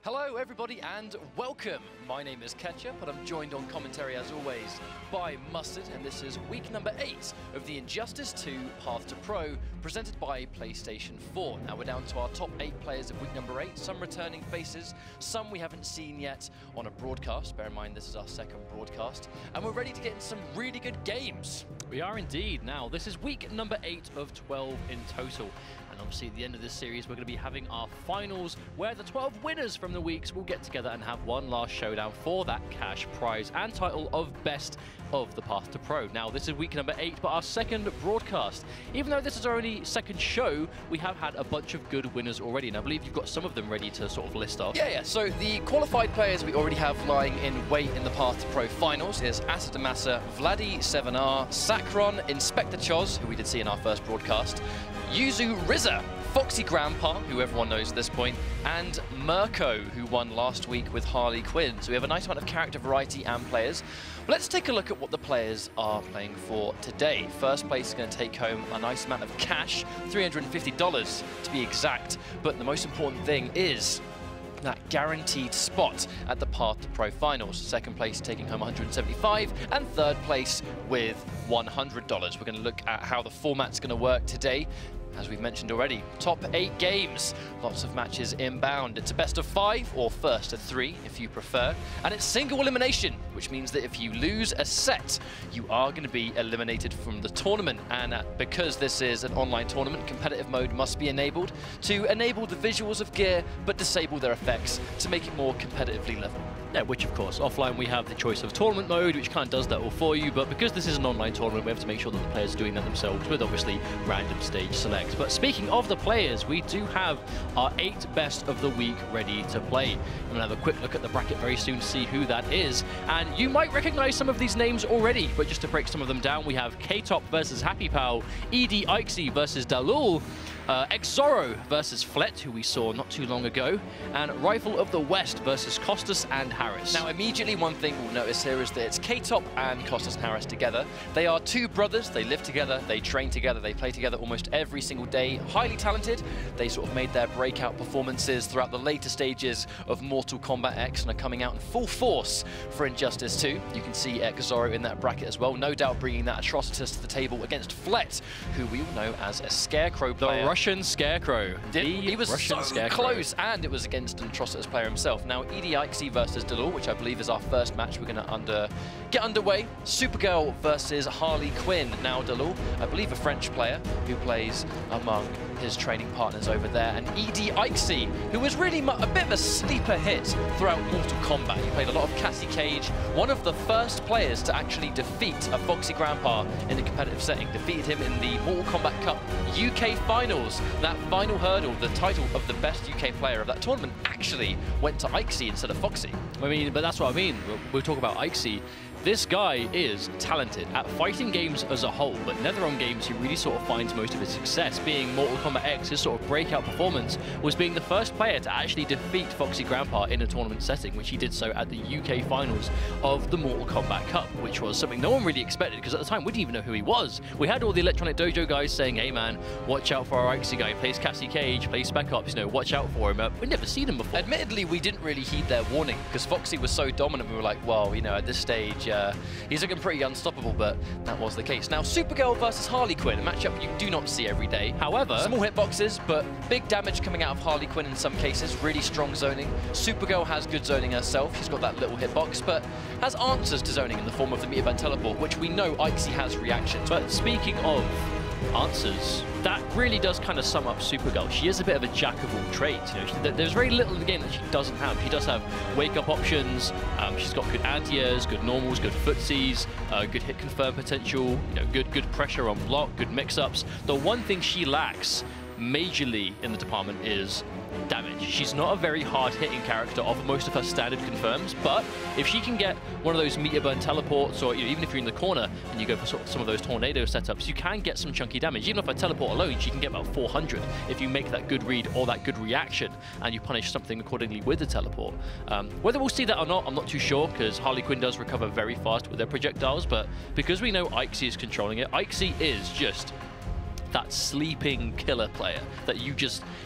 Hello everybody and welcome. My name is Ketchup and I'm joined on commentary as always by Mustard, and this is week number 8 of the Injustice 2 Path to Pro presented by PlayStation 4. Now we're down to our top 8 players of week number 8, some returning faces, some we haven't seen yet on a broadcast. Bear in mind this is our second broadcast, and we're ready to get in some really good games. We are indeed. Now this is week number 8 of 12 in total. And obviously at the end of this series, we're going to be having our finals where the 12 winners from the weeks will get together and have one last showdown for that cash prize and title of Best of the Path to Pro. Now, this is week number 8, but our second broadcast. Even though this is our only second show, we have had a bunch of good winners already, and I believe you've got some of them ready to sort of list off. Yeah. So the qualified players we already have lying in wait in the Path to Pro finals is Asadamasa, Vladi7R, Sakron, Inspector Choz, who we did see in our first broadcast, Yuzu Rizza, Foxy Grandpa, who everyone knows at this point, and Mirko, who won last week with Harley Quinn. So we have a nice amount of character variety and players. But let's take a look at what the players are playing for today. First place is going to take home a nice amount of cash, $350 to be exact. But the most important thing is that guaranteed spot at the Path to Pro finals. Second place taking home $175 and third place with $100. We're going to look at how the format's going to work today. As we've mentioned already, top 8 games, lots of matches inbound. It's a best of 5 or first of 3 if you prefer, and it's single elimination, which means that if you lose a set, you are going to be eliminated from the tournament. And because this is an online tournament, competitive mode must be enabled to enable the visuals of gear but disable their effects to make it more competitively level. Yeah, which of course, offline we have the choice of tournament mode, which kind of does that all for you, but because this is an online tournament, we have to make sure that the players are doing that themselves with obviously random stage selects. But speaking of the players, we do have our 8 best of the week ready to play. I'm going to have a quick look at the bracket very soon to see who that is, and you might recognize some of these names already, but just to break some of them down, we have K-Top versus Happy Pal, Aixy versus Daloul, Exoro versus Flet, who we saw not too long ago, and Rifle of the West versus Costas and Harris. Now, immediately one thing we'll notice here is that it's K-Top and Costas and Harris together. They are 2 brothers, they live together, they train together, they play together almost every single day. Highly talented. They sort of made their breakout performances throughout the later stages of Mortal Kombat X and are coming out in full force for Injustice 2. You can see Exoro in that bracket as well, no doubt bringing that atrocitus to the table against Flet, who we all know as a Scarecrow player. The Russian Scarecrow. He was so close, and it was against an atrocitus player himself. Now, Aixy versus Daloul, which I believe is our first match we're going to get underway. Supergirl versus Harley Quinn. Now, Daloul, I believe a French player who plays among his training partners over there, and Aixy, who was really a bit of a sleeper hit throughout Mortal Kombat. He played a lot of Cassie Cage, one of the first players to actually defeat a Foxy Grandpa in a competitive setting. Defeated him in the Mortal Kombat Cup UK Finals. That final hurdle, the title of the best UK player of that tournament, actually went to Aixy instead of Foxy. I mean, but that's what I mean. We'll talk about Aixy. This guy is talented at fighting games as a whole, but NetherRealm games he really sort of finds most of his success. Being Mortal Kombat X, his sort of breakout performance was being the first player to actually defeat Foxy Grandpa in a tournament setting, which he did so at the UK finals of the Mortal Kombat Cup, which was something no one really expected, because at the time we didn't even know who he was. We had all the Electronic Dojo guys saying, hey man, watch out for our Aixy guy, he plays Cassie Cage, plays Spec Ops, you know, watch out for him. We'd never seen him before. Admittedly, we didn't really heed their warning, because Foxy was so dominant, we were like, well, you know, at this stage, he's looking pretty unstoppable, but that was the case. Now, Supergirl versus Harley Quinn, a matchup you do not see every day. However, small hitboxes, but big damage coming out of Harley Quinn in some cases, really strong zoning. Supergirl has good zoning herself, she's got that little hitbox, but has answers to zoning in the form of the Meter Band Teleport, which we know Aixy has reactions. But speaking of answers, that really does kind of sum up Supergirl. She is a bit of a jack of all trades. You know, there's very little in the game that she doesn't have. She does have wake-up options. She's got good anti-airs, good normals, good footsies, good hit confirm potential. You know, good pressure on block, good mix-ups. The one thing she lacks majorly in the department is damage. She's not a very hard-hitting character of most of her standard confirms, but if she can get one of those meter burn teleports, or you know, even if you're in the corner and you go for sort of some of those tornado setups, you can get some chunky damage. Even if I teleport alone, she can get about 400 if you make that good read or that good reaction and you punish something accordingly with the teleport. Whether we'll see that or not, I'm not too sure, because Harley Quinn does recover very fast with their projectiles, but because we know Aixy is controlling it, Aixy is just that sleeping killer player that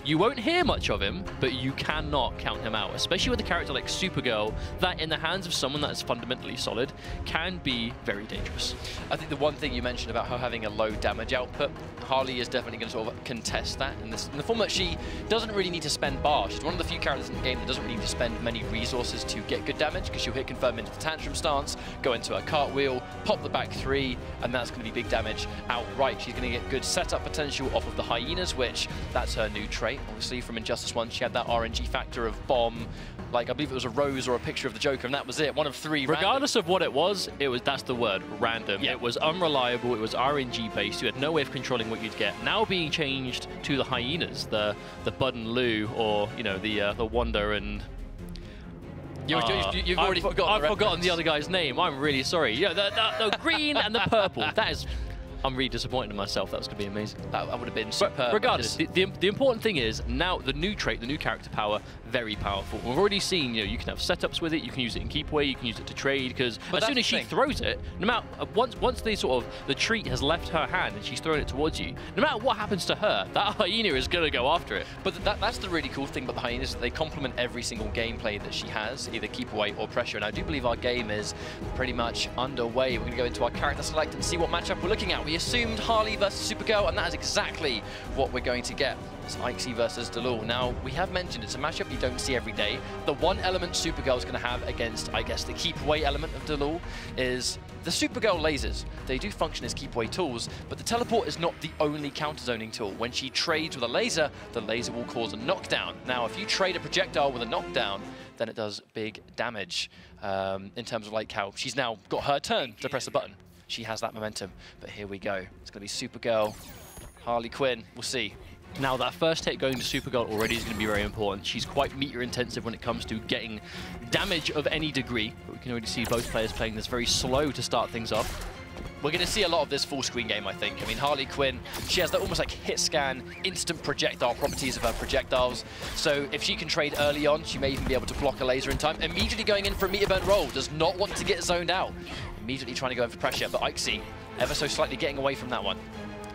you won't hear much of him, but you cannot count him out, especially with a character like Supergirl that in the hands of someone that is fundamentally solid can be very dangerous. I think the one thing you mentioned about her having a low damage output, Harley is definitely going to sort of contest that in the form that she doesn't really need to spend bar. She's one of the few characters in the game that doesn't really need to spend many resources to get good damage, because she'll hit confirm into the tantrum stance, go into a cartwheel, pop the back 3, and that's going to be big damage outright. She's going to get good setup potential off of the hyenas, which that's her new trait. Obviously from Injustice 1 she had that RNG factor of bomb, like I believe it was a rose or a picture of the Joker, and that was it, one of 3 regardless of what it was, that's the word, random. Yeah. It was unreliable, it was RNG based, you had no way of controlling what you'd get. Now being changed to the hyenas, the Bud and Lou, or you know, the Wonder and you've already forgotten. I've forgotten the other guy's name. I'm really sorry. Yeah, the green and the purple. That is. I'm really disappointed in myself. That was going to be amazing. That would have been superb. But regardless, the important thing is now the new trait, the new character power, very powerful. We've already seen, you know, you can have setups with it. You can use it in keep away. You can use it to trade. Because as soon as she throws it, no matter once the treat has left her hand and she's throwing it towards you, no matter what happens to her, that hyena is going to go after it. But that's the really cool thing about the hyenas. They complement every single gameplay that she has, either keep away or pressure. And I do believe our game is pretty much underway. We're going to go into our character select and see what matchup we're looking at. We assumed Harley versus Supergirl, and that is exactly what we're going to get. It's Aixy versus Daloul. Now, we have mentioned it's a matchup you don't see every day. The one element Supergirl's going to have against, I guess, the keep away element of Daloul is the Supergirl lasers. They do function as keep away tools, but the teleport is not the only counter-zoning tool. When she trades with a laser, the laser will cause a knockdown. Now, if you trade a projectile with a knockdown, then it does big damage in terms of like how she's now got her turn to press the button. She has that momentum, but here we go. It's going to be Supergirl, Harley Quinn, we'll see. Now that first hit going to Supergirl already is going to be very important. She's quite meter intensive when it comes to getting damage of any degree, but we can already see both players playing this very slow to start things off. We're going to see a lot of this full screen game, I think. I mean, Harley Quinn, she has that almost like hit scan, instant projectile properties of her projectiles. So if she can trade early on, she may even be able to block a laser in time. Immediately going in for a meter burn roll, does not want to get zoned out. Immediately trying to go in for pressure, but Aixy ever so slightly getting away from that one.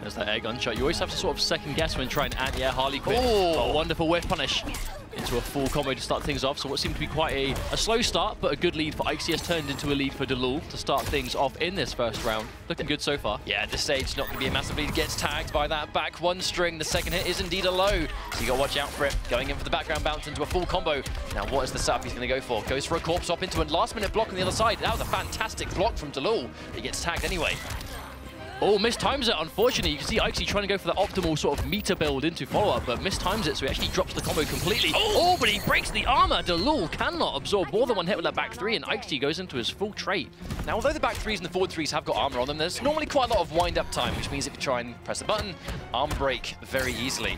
There's that air gun shot. You always have to sort of second guess when trying to anti-air Harley Quinn. Oh. A wonderful whiff punish into a full combo to start things off. So what seemed to be quite a slow start, but a good lead for Aixy has turned into a lead for Daloul to start things off in this first round. Looking good so far. Yeah, at this stage, not going to be a massive lead. Gets tagged by that back one string. The second hit is indeed a load, so you got to watch out for it. Going in for the background bounce into a full combo. Now, what is the setup he's going to go for? Goes for a corpse hop into a last-minute block on the other side. That was a fantastic block from Daloul. He gets tagged anyway. Oh, mistimes it, unfortunately. You can see Aixy trying to go for the optimal sort of meter build into follow-up, but mistimes it, so he actually drops the combo completely. Oh, but he breaks the armor. Daloul cannot absorb more than one hit with that back 3, and Aixy goes into his full trait. Now, although the back 3s and the forward 3s have got armor on them, there's normally quite a lot of wind-up time, which means if you try and press the button, armor break very easily.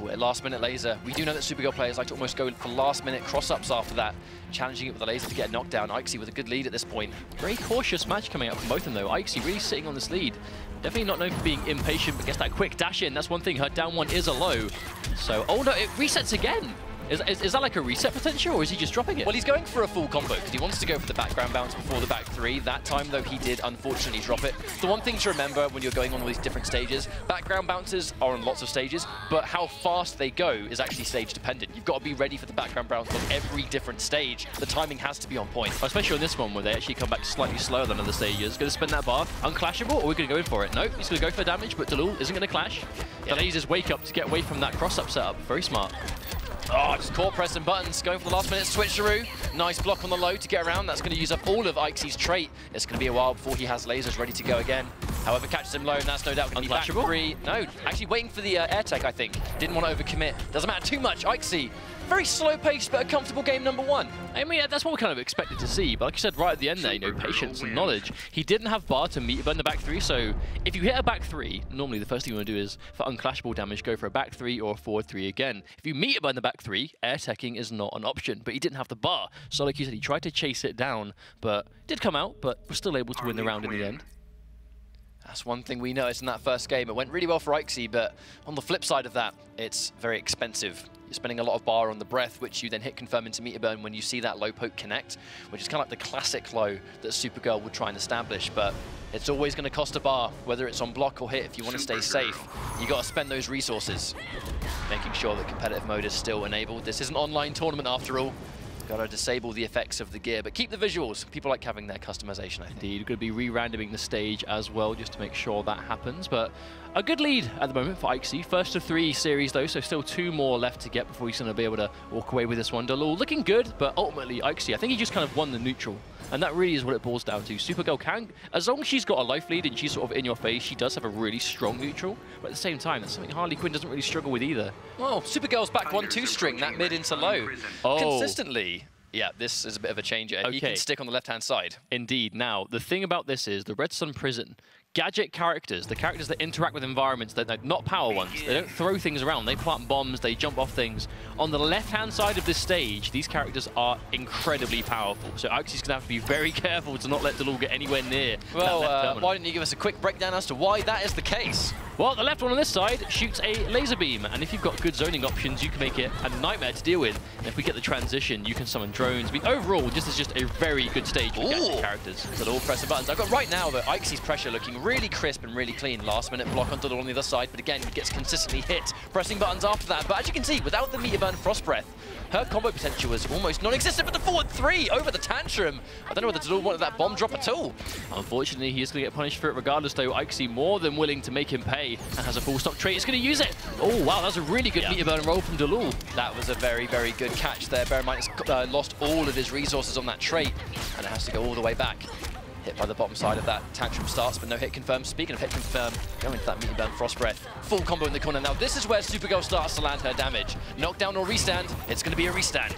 Ooh, a last-minute laser. We do know that Supergirl players like to almost go for last-minute cross-ups after that, challenging it with a laser to get a knockdown. Aixy with a good lead at this point. Very cautious match coming up from both of them, though. Aixy really sitting on this lead. Definitely not known for being impatient, but gets that quick dash in. That's one thing. Her down one is a low. So, oh no, it resets again. Is that like a reset potential, or is he just dropping it? Well, he's going for a full combo because he wants to go for the background bounce before the back 3. That time, though, he did unfortunately drop it. The one thing to remember when you're going on all these different stages, background bounces are on lots of stages, but how fast they go is actually stage dependent. You've got to be ready for the background bounce on every different stage. The timing has to be on point. Especially on this one where they actually come back slightly slower than other stages. Going to spin that bar, unclashable, or we're going to go in for it? No, he's going to go for damage, but Daloul isn't going to clash. Yeah. The lasers wake up to get away from that cross-up setup. Very smart. Oh, just core pressing buttons, going for the last minute switcheroo. Nice block on the low to get around. That's going to use up all of Aixy's trait. It's going to be a while before he has lasers ready to go again. However, catches him low, and that's no doubt going to be back 3. No, actually waiting for the air tech, I think. Didn't want to overcommit. Doesn't matter too much. Aixy, very slow pace, but a comfortable game number 1. I mean, that's what we kind of expected to see. But like you said right at the end there, you know, patience and knowledge. He didn't have bar to meet burn the back 3, so if you hit a back 3, normally the first thing you want to do is, for unclashable damage, go for a back 3 or a forward 3 again. If you meet burn the back 3, air teching is not an option, but he didn't have the bar. So like you said, he tried to chase it down, but did come out, but was still able to win the round in the end. That's one thing we noticed in that first game. It went really well for Aixy, but on the flip side of that, it's very expensive You're spending a lot of bar on the breath, which you then hit confirm into meter burn when you see that low poke connect, which is kind of like the classic low that Supergirl would try and establish, but it's always going to cost a bar, whether it's on block or hit. If you want to stay safe, you got to spend those resources, making sure that competitive mode is still enabled. This is an online tournament after all. Got to disable the effects of the gear, but keep the visuals. People like having their customization, I think. Indeed, we're going to be re-randoming the stage as well, just to make sure that happens. But a good lead at the moment for Aixy. First of 3 series, though, so still 2 more left to get before he's going to be able to walk away with this one. Daloul looking good, but ultimately, Aixy, I think he just kind of won the neutral. And that really is what it boils down to. Supergirl can, as long as she's got a life lead and she's sort of in your face, she does have a really strong neutral. But at the same time, that's something Harley Quinn doesn't really struggle with either. Well, Supergirl's back 1-2 string, that mid into low. Consistently. Yeah, this is a bit of a changer. Okay. He can stick on the left-hand side. Indeed. Now, the thing about this is the Red Sun Prison, gadget characters, the characters that interact with environments, they're not power ones. They don't throw things around. They plant bombs, they jump off things. On the left-hand side of this stage, these characters are incredibly powerful. So Aixy's going to have to be very careful to not let Daloul get anywhere near well, that left terminal. Why don't you give us a quick breakdown as to why that is the case? Well, the left one on this side shoots a laser beam, and if you've got good zoning options, you can make it a nightmare to deal with. And if we get the transition, you can summon drones. But overall, this is just a very good stage for gadget characters. Daloul pressing buttons. I've got right now, though, Aixy's pressure looking really crisp and really clean. Last-minute block on Daloul on the other side, but again, he gets consistently hit. Pressing buttons after that, but as you can see, without the meter burn frost breath, her combo potential was almost non-existent, but the forward 3 over the tantrum. I don't know whether Daloul wanted that bomb drop at all. Unfortunately, he is going to get punished for it regardless, though. Aixy more than willing to make him pay and has a full stop trait. It's going to use it. Oh, wow, that's a really good meter burn roll from Daloul. That was a very, very good catch there. Bear in mind, he's lost all of his resources on that trait, and it has to go all the way back. Hit by the bottom side of that. Tantrum starts, but no hit confirmed. Speaking of hit confirmed, going to that meter burn frost breath. Full combo in the corner. Now, this is where Supergirl starts to land her damage. Knockdown or restand, it's going to be a restand.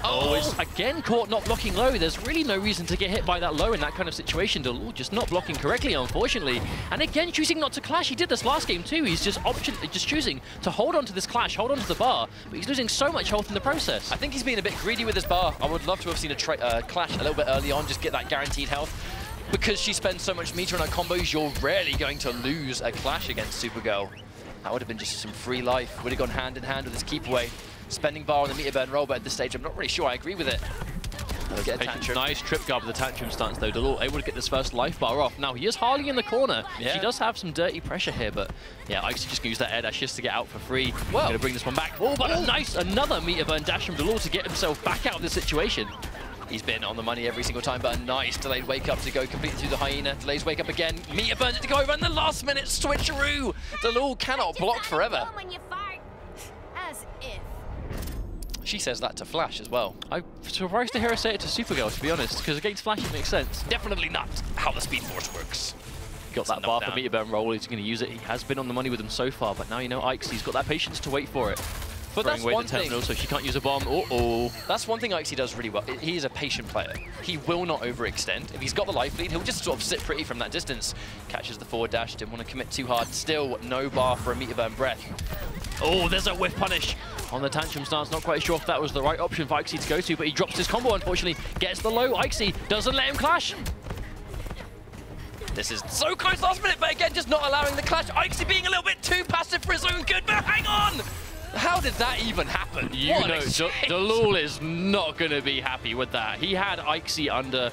Oh, it's again caught not blocking low. There's really no reason to get hit by that low in that kind of situation. Daloul just not blocking correctly, unfortunately. And again, choosing not to clash. He did this last game too. He's just choosing to hold on to this clash, hold on to the bar, but he's losing so much health in the process. I think he's being a bit greedy with his bar. I would love to have seen a clash a little bit early on, just get that guaranteed health. Because she spends so much meter on her combos, you're rarely going to lose a clash against Supergirl. That would have been just some free life. Would have gone hand in hand with his keep away. Spending bar on the meter burn roll, but at this stage, I'm not really sure I agree with it. Get a tantrum. Nice trip guard with the tantrum stance, though. Daloul able to get this first life bar off. Now, he is Harley in the corner. Yeah. She does have some dirty pressure here, but yeah, Aixy just going to use that air dash just to get out for free. Well, going to bring this one back. Oh, but a nice, another meter burn dash from Daloul to get himself back out of this situation. He's been on the money every single time, but a nice delayed wake up to go completely through the hyena. Delays wake up again. Meter burns it to go over, and the last minute switcheroo. Daloul cannot block forever. As if. She says that to Flash as well. I'm surprised to hear her say it to Supergirl, to be honest, because against Flash it makes sense. Definitely not how the Speed Force works. Got that bar for meter burn roll. He's going to use it. He has been on the money with them so far, but now you know Aixy's got that patience to wait for it. But that's one thing. So she can't use a bomb. That's one thing Aixy does really well. He is a patient player. He will not overextend. If he's got the life lead, he'll just sort of sit pretty from that distance. Catches the forward dash. Didn't want to commit too hard. Still no bar for a meter burn breath. Oh, there's a whiff punish on the tantrum stance. Not quite sure if that was the right option for Aixy to go to, but he drops his combo, unfortunately. Gets the low. Aixy doesn't let him clash. This is so close last minute, but again, just not allowing the clash. Aixy being a little bit too passive for his own good, but hang on! How did that even happen? You know, Daloul is not going to be happy with that. He had Aixy under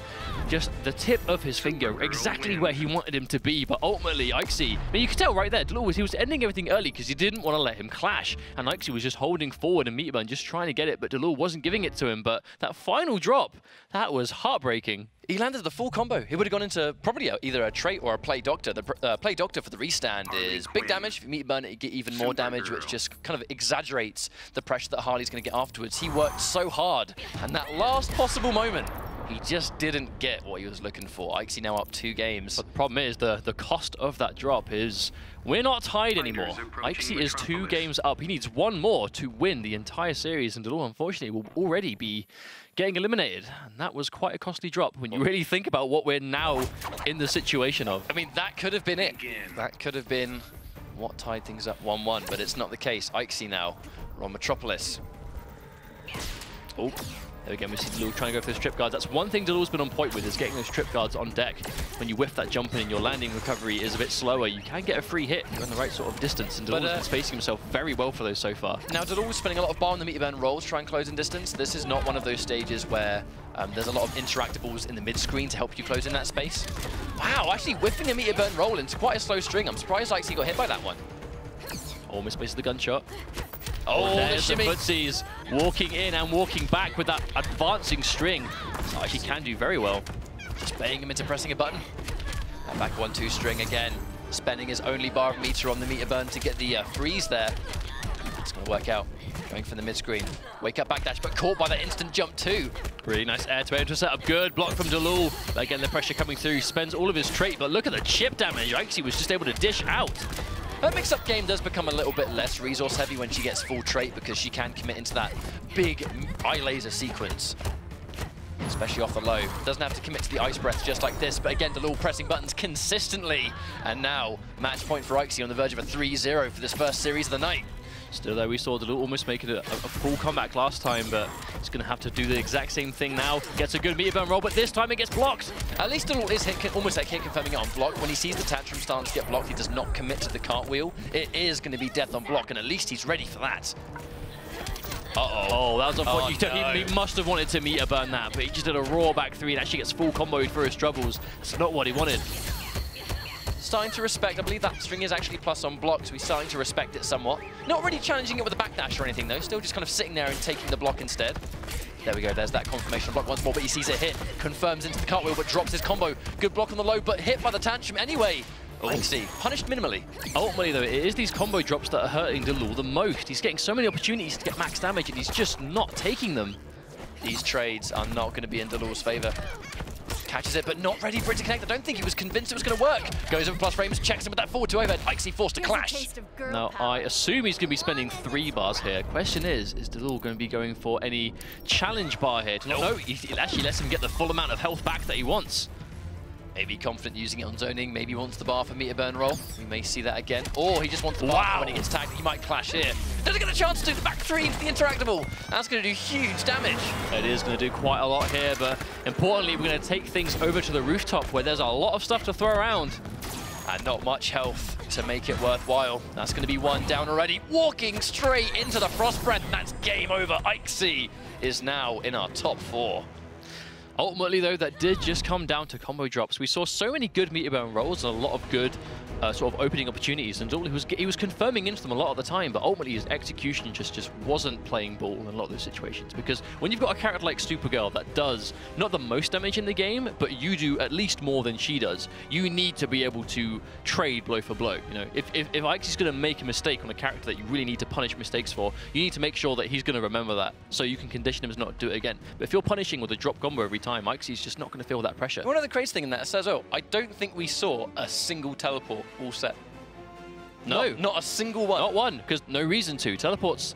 just the tip of his finger, exactly where he wanted him to be, but ultimately Aixy, I mean, you could tell right there, Daloul was ending everything early because he didn't want to let him clash, and Aixy was just holding forward and meter burn, just trying to get it, but Daloul wasn't giving it to him. But that final drop, that was heartbreaking. He landed the full combo. He would have gone into probably either a trait or a play doctor. The play doctor for the restand is big damage. If you meter burn it, you get even more damage, which just kind of exaggerates the pressure that Harley's going to get afterwards. He worked so hard, and that last possible moment, he just didn't get what he was looking for. Aixy now up 2 games. But the problem is the cost of that drop is we're not tied anymore. Aixy is 2 games up. He needs 1 more to win the entire series, and Daloul, unfortunately, will already be getting eliminated. And that was quite a costly drop when you really think about what we're now in the situation of. I mean, that could have been it. That could have been what tied things up 1-1, but it's not the case. Aixy now, we're on Metropolis. Oh, There again, we see Daloul trying to go for those trip guards. That's one thing Daloul's been on point with, is getting those trip guards on deck. When you whiff that jump in and your landing recovery is a bit slower, you can get a free hit if you're in the right sort of distance, and Daloul's been spacing himself very well for those so far. Now, Daloul's spending a lot of bar on the meter burn rolls to try and close in distance. This is not one of those stages where there's a lot of interactables in the mid-screen to help you close in that space. Wow, actually whiffing a meter burn roll into quite a slow string. I'm surprised Aixy got hit by that one. Almost misses the gunshot. Oh, there's the shimmy. footsies walking in and walking back with that advancing string. So Aixy can do very well. Just baiting him into pressing a button. And back 1-2 string again. Spending his only bar of meter on the meter burn to get the freeze there. It's going to work out. Going for the mid-screen. Wake up backdash, but caught by that instant jump too. Really nice air-to-air into a setup. Good block from Daloul. But again, the pressure coming through. Spends all of his trait, but look at the chip damage. Aixy was just able to dish out. Her mix-up game does become a little bit less resource-heavy when she gets full trait, because she can commit into that big eye laser sequence, especially off the low. Doesn't have to commit to the ice breath just like this, but again, Daloul pressing buttons consistently. And now, match point for Aixy on the verge of a 3-0 for this first series of the night. Still though, we saw Daloul almost make it a full comeback last time, but he's going to have to do the exact same thing now. Gets a good meter burn roll, but this time it gets blocked. At least Daloul is almost like hit confirming it on block. When he sees the tantrum starting to get blocked, he does not commit to the cartwheel. It is going to be death on block, and at least he's ready for that. Uh-oh. Oh, that was unfortunate. No. He must have wanted to meter burn that, but he just did a raw back three and actually gets full comboed for his troubles. It's not what he wanted. Starting to respect, I believe that string is actually plus on block, so he's starting to respect it somewhat. Not really challenging it with a backdash or anything though, still just kind of sitting there and taking the block instead. There we go, there's that confirmation of block once more, but he sees a hit, confirms into the cartwheel, but drops his combo. Good block on the low, but hit by the tantrum anyway. Aixy, punished minimally. Ultimately though, it is these combo drops that are hurting Daloul the most. He's getting so many opportunities to get max damage and he's just not taking them. These trades are not going to be in Daloul's favor. Catches it, but not ready for it to connect. I don't think he was convinced it was going to work. Goes over plus frames, checks him with that forward to overhead. Aixy forced to clash. Now, I assume he's going to be spending 3 bars here. Question is Daloul going to be going for any challenge bar here? No, he actually lets him get the full amount of health back that he wants. Maybe confident using it on zoning, maybe wants the bar for meter burn roll. We may see that again. Or he just wants the bar when he gets tagged. He might clash here. Doesn't get a chance to do the back three into the interactable. That's going to do huge damage. It is going to do quite a lot here, but importantly, we're going to take things over to the rooftop where there's a lot of stuff to throw around. And not much health to make it worthwhile. That's going to be one down already. Walking straight into the frost breath. That's game over. Aixy is now in our top 4. Ultimately, though, that did just come down to combo drops. We saw so many good meter burn rolls and a lot of good sort of opening opportunities, and Daloul, he was confirming into them a lot of the time, but ultimately his execution just wasn't playing ball in a lot of those situations. Because when you've got a character like Supergirl that does not the most damage in the game, but you do at least more than she does, you need to be able to trade blow for blow. You know, if Aixy's going to make a mistake on a character that you really need to punish mistakes for, you need to make sure that he's going to remember that, so you can condition him to not do it again. But if you're punishing with a drop combo every time, Aixy's just not going to feel that pressure. One of the crazy thing in that says, I don't think we saw a single teleport all set. No. Not a single one. Not one, because no reason to. Teleports.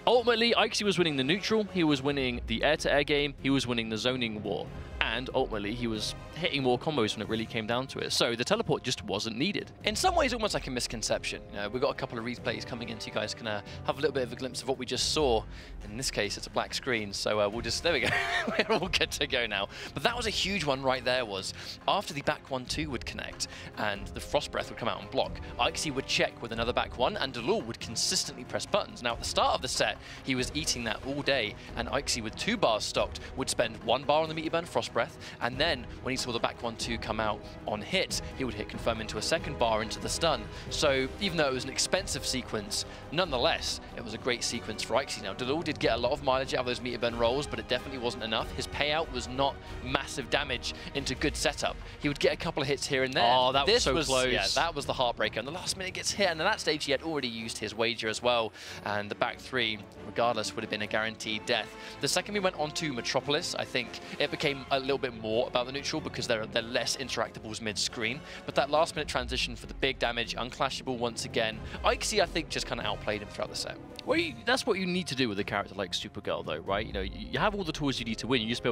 Ultimately, Aixy was winning the neutral, he was winning the air-to-air game, he was winning the zoning war. And ultimately, he was hitting more combos when it really came down to it. So the teleport just wasn't needed. In some ways, almost like a misconception. You know, we've got a couple of replays coming in, so you guys can have a little bit of a glimpse of what we just saw. In this case, it's a black screen, so we'll just, there we go. We're all good to go now. But that was a huge one right there, was after the back 1-2 would connect and the frost breath would come out on block, Aixy would check with another back 1 and Daloul would consistently press buttons. Now, at the start of the set, he was eating that all day, and Aixy with 2 bars stocked would spend 1 bar on the meter burn frost breath, and then when he saw the back 1-2 come out on hit, he would hit confirm into a 2nd bar into the stun. So even though it was an expensive sequence, nonetheless, it was a great sequence for Aixy. Now, Daloul did get a lot of mileage out of those meter burn rolls, but it definitely wasn't enough. His payout was not massive damage into good setup. He would get a couple of hits here and there. Oh, that was so close. Yeah, that was the heartbreaker. And the last minute gets hit, and at that stage, he had already used his wager as well. And the back 3, regardless, would have been a guaranteed death. The second we went on to Metropolis, I think it became a little little bit more about the neutral because they're less interactables mid-screen. But that last-minute transition for the big damage, unclashable once again. Aixy, I think, just kind of outplayed him throughout the set. Well, that's what you need to do with a character like Supergirl, though, right? You know, you have all the tools you need to win. You just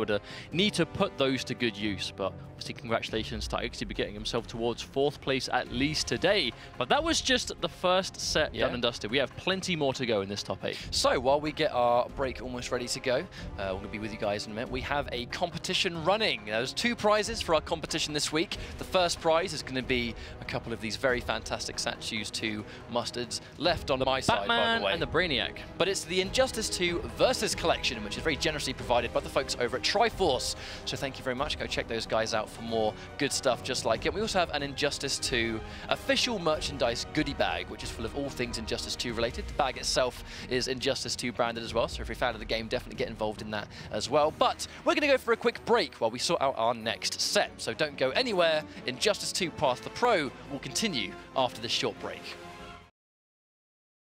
need to put those to good use. But obviously, congratulations to Aixy for getting himself towards 4th place at least today. But that was just the first set done and dusted. We have plenty more to go in this top 8. So while we get our break almost ready to go, we're going to be with you guys in a minute. We have a competition running. There's 2 prizes for our competition this week. The first prize is going to be a couple of these very fantastic statues to Mustard's left on my side, by the way. And the Brainiac. But it's the Injustice 2 Versus collection, which is very generously provided by the folks over at Triforce. So thank you very much. Go check those guys out for more good stuff just like it. We also have an Injustice 2 official merchandise goodie bag, which is full of all things Injustice 2 related. The bag itself is Injustice 2 branded as well, so if you're a fan of the game, definitely get involved in that as well. But we're going to go for a quick break while we sort out our next set. So don't go anywhere. Injustice 2 Path to Pro will continue after this short break.